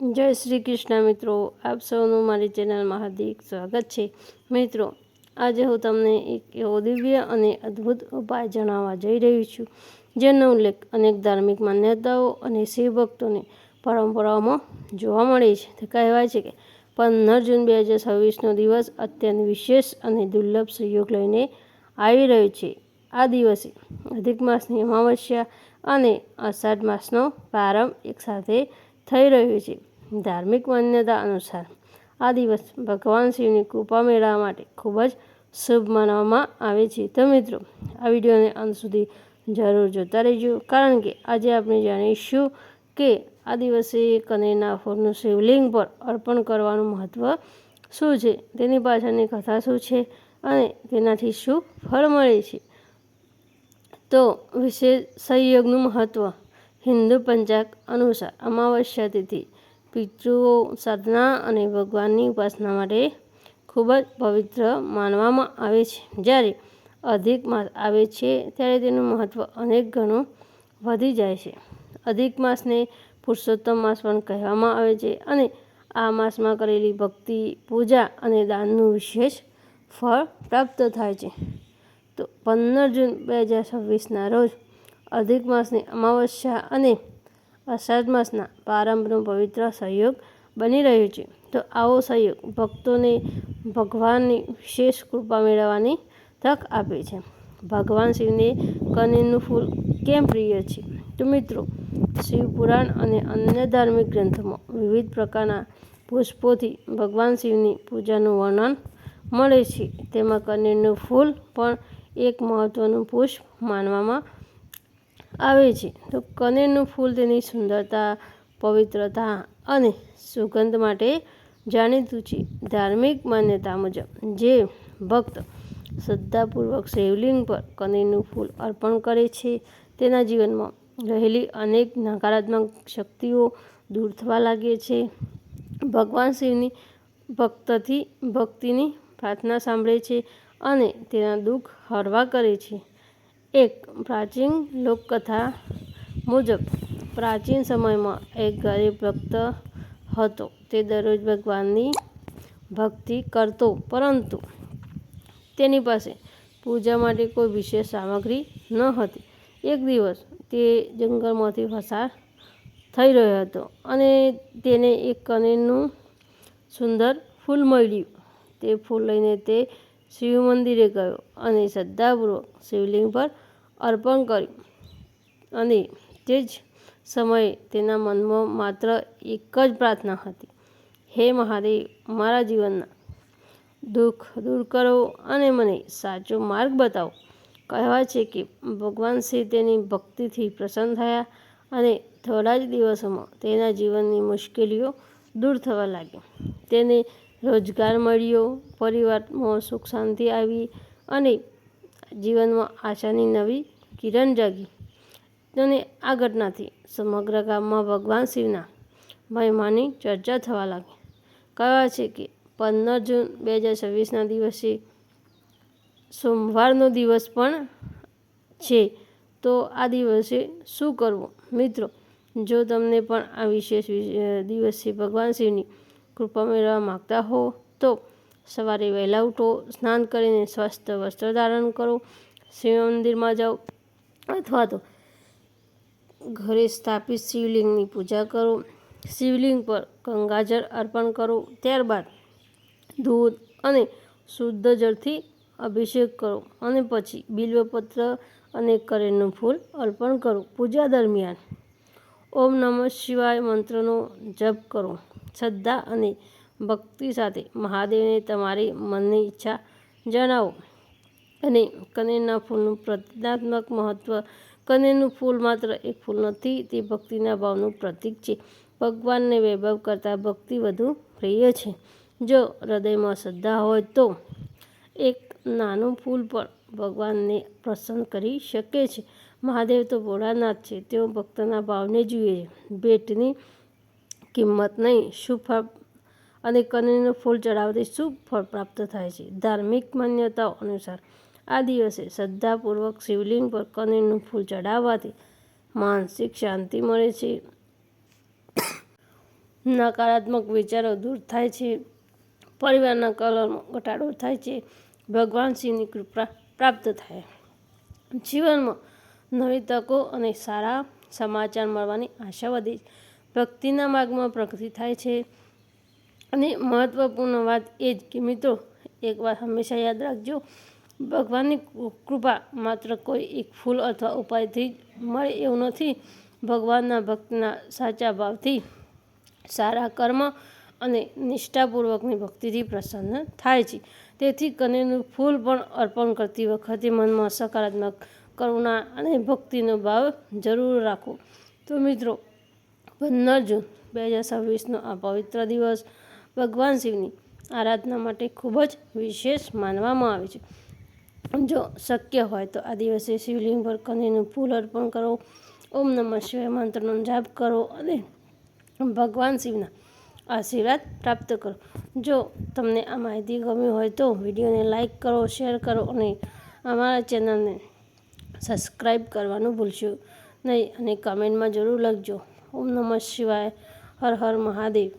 જય શ્રી કૃષ્ણ મિત્રો, આપ સૌનું મારી ચેનલમાં હાર્દિક સ્વાગત છે। મિત્રો, આજે હું તમને એક એવો દિવ્ય અને અદ્ભુત ઉપાય જણાવવા જઈ રહી છું, જેનો ઉલ્લેખ અનેક ધાર્મિક માન્યતાઓ અને શિવ ભક્તોની પરંપરાઓમાં જોવા મળે છે। તે કહેવાય છે કે 15 જૂન 2026નો દિવસ અત્યંત વિશેષ અને દુર્લભ સંયોગ લઈને આવી રહ્યો છે। આ દિવસે અધિક માસની અમાવસ્યા અને અષાઢ માસનો પ્રારંભ એકસાથે થઈ રહ્યો છે। ધાર્મિક માન્યતા અનુસાર આ દિવસ ભગવાન શિવની કૃપા મેળવવા માટે ખૂબ જ શુભ માનવામાં આવે છે। તો મિત્રો, આ વિડીયોને અંત સુધી જરૂર જોતા રહેજો, કારણ કે આજે આપણે જાણીશું કે આ દિવસે કનેરના ફૂલનું શિવલિંગ પર અર્પણ કરવાનું મહત્ત્વ શું છે, તેની પાછળની કથા શું છે અને તેનાથી શું ફળ મળે છે। તો વિશેષ સંયોગનું મહત્ત્વ। હિન્દુ પંચાંગ અનુસાર અમાવસ્યા તિથિ પિતૃઓ સાધના અને ભગવાનની ઉપાસના માટે ખૂબ જ પવિત્ર માનવામાં આવે છે। જ્યારે અધિક માસ આવે છે ત્યારે તેનું મહત્ત્વ અનેક ગણું વધી જાય છે। અધિક માસને પુરુષોત્તમ માસ પણ કહેવામાં આવે છે અને આ માસમાં કરેલી ભક્તિ, પૂજા અને દાનનું વિશેષ ફળ પ્રાપ્ત થાય છે। તો 15 જૂન 2026ના રોજ અધિક માસની અમાવસ્યા અને અષાઢ માસના પ્રારંભનો પવિત્ર સંયોગ બની રહ્યો છે। તો આવો સંયોગ ભક્તોને ભગવાનની વિશેષ કૃપા મેળવવાની તક આપે છે। ભગવાન શિવને કનેરનું ફૂલ કેમ પ્રિય છે? તો મિત્રો, શિવ પુરાણ અને અન્ય ધાર્મિક ગ્રંથોમાં વિવિધ પ્રકારના પુષ્પોથી ભગવાન શિવની પૂજાનું વર્ણન મળે છે। તેમાં કનેરનું ફૂલ પણ એક મહત્ત્વનું પુષ્પ માનવામાં આવે છે। તો કનેરનું ફૂલ તેની સુંદરતા, પવિત્રતા અને સુગંધ માટે જાણીતું છે। ધાર્મિક માન્યતા મુજબ જે ભક્ત શ્રદ્ધાપૂર્વક શિવલિંગ પર કનેરનું ફૂલ અર્પણ કરે છે, તેના જીવનમાં રહેલી અનેક નકારાત્મક શક્તિઓ દૂર થવા લાગે છે। ભગવાન શિવની ભક્તિની પ્રાર્થના સાંભળે છે અને તેના દુઃખ હળવા કરે છે। એક પ્રાચીન લોકકથા મુજબ પ્રાચીન સમયમાં એક ગરીબ ભક્ત હતો। તે દરરોજ ભગવાનની ભક્તિ કરતો, પરંતુ તેની પાસે પૂજા માટે કોઈ વિશેષ સામગ્રી ન હતી। એક દિવસ તે જંગલમાંથી પસાર થઈ રહ્યો હતો અને તેને એક કનેરનું સુંદર ફૂલ મળ્યું। તે ફૂલ લઈને તે શિવ મંદિરે ગયો અને શ્રદ્ધાપૂર્વક શિવલિંગ પર અર્પણ કર્યું, અને તે જ સમયે તેના મનમાં માત્ર એક જ પ્રાર્થના હતી: હે મહાદેવ, મારા જીવનના દુઃખ દૂર કરો અને મને સાચો માર્ગ બતાવો। કહેવાય છે કે ભગવાન શિવ તેની ભક્તિથી પ્રસન્ન થયા અને થોડા જ દિવસોમાં તેના જીવનની મુશ્કેલીઓ દૂર થવા લાગી। તેને રોજગાર મળ્યો, પરિવારમાં સુખ શાંતિ આવી અને જીવનમાં આશાની નવી કિરણ જાગી। અને આ ઘટનાથી સમગ્ર ગામમાં ભગવાન શિવના મહિમાની ચર્ચા થવા લાગી। કહેવાય છે કે 15 જૂન 2026ના દિવસે સોમવારનો દિવસ પણ છે। તો આ દિવસે શું કરવું? મિત્રો, જો તમને પણ આ વિશેષ દિવસે ભગવાન શિવની કૃપા મેળવવા માગતા હો, તો સવારે વહેલા ઉઠો, સ્નાન કરીને સ્વસ્થ વસ્ત્ર ધારણ કરો, શિવ મંદિરમાં જાઓ અથવા તો ઘરે સ્થાપિત શિવલિંગની પૂજા કરો, શિવલિંગ પર ગંગાજળ અર્પણ કરો, ત્યારબાદ દૂધ અને શુદ્ધ જળથી અભિષેક કરો અને પછી બિલ્વપત્ર અને કનેરનું ફૂલ અર્પણ કરો। પૂજા દરમિયાન ઓમ નમઃ શિવાય મંત્રનો જપ કરો। શ્રદ્ધા અને ભક્તિ સાથે મહાદેવને તમારી મનની ઈચ્છા જણાવો। અને કનેરના ફૂલનું પ્રતીકાત્મક મહત્ત્વ। કનેરનું ફૂલ માત્ર એક ફૂલ નથી, તે ભક્તિના ભાવનું પ્રતીક છે। ભગવાનને વૈભવ કરતાં ભક્તિ વધુ પ્રિય છે। જો હૃદયમાં શ્રદ્ધા હોય તો એક નાનું ફૂલ પણ ભગવાનને પ્રસન્ન કરી શકે છે। મહાદેવ તો ભોળાનાથ છે, તેઓ ભક્તના ભાવને જુએ છે, ભેટની કિંમત નહીં। શું ફળ? અને કનેરનું ફૂલ ચડાવવાથી શું ફળ પ્રાપ્ત થાય છે? ધાર્મિક માન્યતાઓ અનુસાર આ દિવસે શ્રદ્ધાપૂર્વક શિવલિંગ પર કનેરનું ફૂલ ચડાવવાથી માનસિક શાંતિ મળે છે, નકારાત્મક વિચારો દૂર થાય છે, પરિવારના કલહમાં ઘટાડો થાય છે, ભગવાન શિવની કૃપા પ્રાપ્ત થાય, જીવનમાં નવી તકો અને સારા સમાચાર મળવાની આશા વધે છે, ભક્તિના માર્ગમાં પ્રગતિ થાય છે. અને મહત્ત્વપૂર્ણ વાત એ જ કે મિત્રો, એક વાત હંમેશા યાદ રાખજો, ભગવાનની કૃપા માત્ર કોઈ એક ફૂલ અથવા ઉપાયથી જ મળે એવું નથી. ભગવાનના ભક્તના સાચા ભાવથી, સારા કર્મ અને નિષ્ઠાપૂર્વકની ભક્તિથી પ્રસન્ન થાય છે. તેથી કનેરનું ફૂલ પણ અર્પણ કરતી વખતે મનમાં સકારાત્મક, કરુણા અને ભક્તિનો ભાવ જરૂર રાખો. તો મિત્રો, 15 જૂન 2026નો આ પવિત્ર દિવસ ભગવાન શિવની આરાધના માટે ખૂબ જ વિશેષ માનવામાં આવે છે. જો શક્ય હોય તો આ દિવસે શિવલિંગ પર કનેરનું ફૂલ અર્પણ કરો, ઓમ નમઃ શિવાય મંત્રનો જાપ કરો અને ભગવાન શિવના આશીર્વાદ પ્રાપ્ત કરો. જો તમને આ માહિતી ગમી હોય તો વિડીયોને લાઈક કરો, શેર કરો અને અમારા ચેનલને સબસ્ક્રાઈબ કરવાનું ભૂલશો નહીં. અને કમેન્ટમાં જરૂર લખજો, ઓમ નમઃ શિવાય, હર હર મહાદેવ.